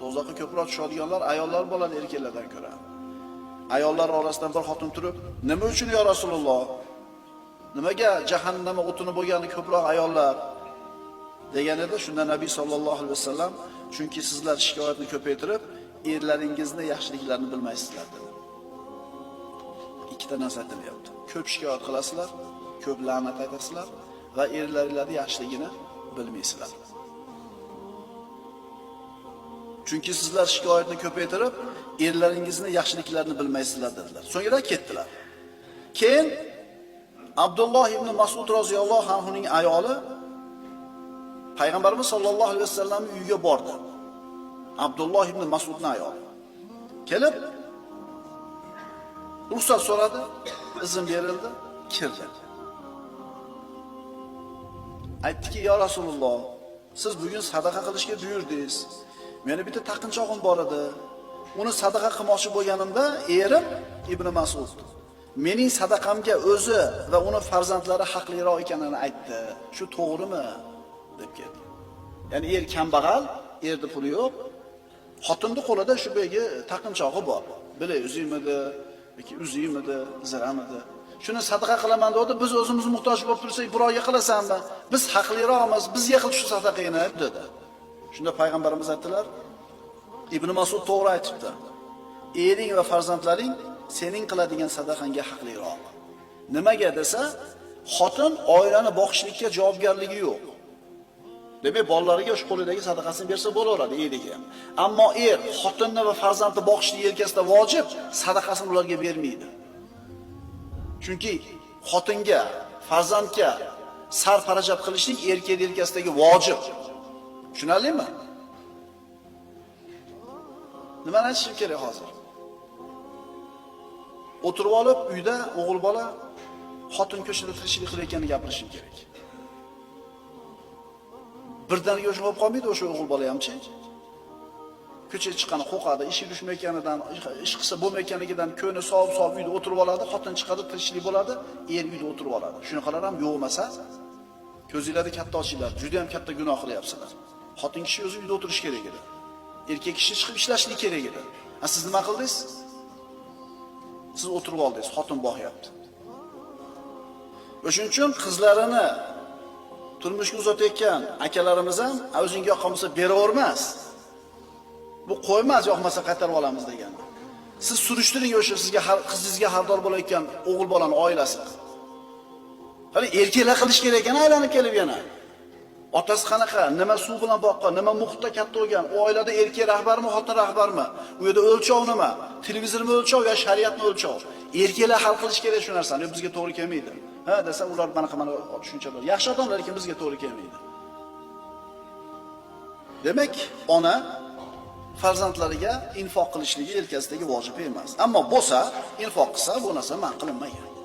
Do'zaxga ko'proq tushadiganlar ayollar bo'ladi erkaklardan ko'ra. Ayollar orasidan bir xotin turib, "Nima uchun yo Rasululloh? Nimaga jahannam o'tini bo'lgani ko'proq ayollar?" degan edi. Shunda Nabiy sallallohu alayhi vasallam, "Chunki sizlar shikoyatni ko'paytirib, erlaringizni yaxshiliklarini bilmaysizlar" dedi. Ikkita narsa aytilyapti. Ko'p shikoyat qilasizlar, ko'p la'nat aytasizlar va erlaringizning yaxshiligini bilmaysizlar. Chunki sizlar shikoyatni ko'paytirib, erlaringizni yaxshiliklarini bilmaysizlar dedilar. So'ngra ketdilar. Keyin Abdulloh ibn Mas'ud roziyallohu anhuning ayoli Payg'ambarimiz sollallohu alayhi vasallamning uyiga bordi. Abdulloh ibn Mas'udning ayoli. Kelib ruxsat so'radi, izn berildi, kirdi. Aytdiki, "Ya Rasululloh, siz bugun sadaqa qilishga buyurdingiz. Meni bitta taqinchog'im bor edi. Uni sadaqa qilmoqchi bo'lganimda, erim Ibn Mas'ud mening sadaqamga o'zi va uni farzandlari haqliroq ekanini aytdi. Shu to'g'rimi?" deb keldi. Ya'ni er kambag'al, erda puli yo'q. Xotinning qo'lida shu begi taqinchog'i bor. Bilay uzimidi, yoki uzimidi, ziramidi. Shuni sadaqa qilaman dedi. Biz o'zimiz muhtoj bo'lib tursak, birovga qilasanmi? Biz haqliroqmiz, bizga qil shu sadaqani dedi. Shunda payg'ambarimiz aytdilar, Ibn Mas'ud to'g'ri aytibdi. Ering va farzandlaring sening qiladigan sadaqangga haqliroq. Nimaga desa, xotin oilani boqishlikka javobgarligi yo'q. Demak, bolalariga o'sha qo'lidagi sadaqasini bersa bo'laveradi, eriga ham. Ammo er xotinni va farzandni boqishlik yelkasida vojib, sadaqasini ularga bermaydi. Chunki xotinga, farzandga sarfarajat qilishlik erkak yelkasidagi vojib. Tushunarlimi? Nima aytishim kerak hozir? O'tirib olib, uyda o'g'il bola xotin ko'chada tirikchilik qilayotganini gapirishim kerak. Birdaniga o'sha bo'lib qolmaydi o'sha o'g'il bola hamchi. Ko'chaga chiqqani qo'qadi, ishi tushmayotganidan, ish qilsa bo'lmayotganidan ko'ni sovib uyda o'tirib oladi, xotin chiqadi, tirikchilik bo'ladi, er uyda o'tirib oladi. Shunaqalar ham yo'qmasa, ko'zingizlarni katta ochinglar, juda ham katta gunoh qilyapsizlar. Xotin kishi o'zi uyda o'tirish kerak edi. Erkak kishi chiqib ishlashlik kerak edi. Siz nima qildingiz? Siz o'tirib oldingiz, xotin boqyapti. O'shuning uchun qizlarini turmushga uzatayotgan akalarimiz ham o'zingga yoqqan bo'lsa beravermas. Bu qo'ymas, yoqmasa qaytarib olamiz degan. Siz surishtiring o'sha sizga qizingizga xardor bo'layotgan o'g'il bolaning oilasi. Qani erkaklar qilish kerak ekan aylanib kelib yana. Otasi qanaqa, nima suv bilan boqqan, nima muhitda katta bo'lgan, u oilada erkak rahbarmi, xotin rahbarmi? U yerda o'lchov nima? Televizormi o'lchov yo shariatni o'lchov? Erkaklar hal qilish kerak shu narsani, bizga to'g'ri kelmaydi. Ha desa, ular mana tushunchalar. Yaxshi odamlar lekin bizga to'g'ri kelmaydi. Demak, ona farzandlariga infoq qilishligi yelkasidagi vojib emas. Ammo bo'lsa, infoq qilsa, bu narsa man qilinmagan.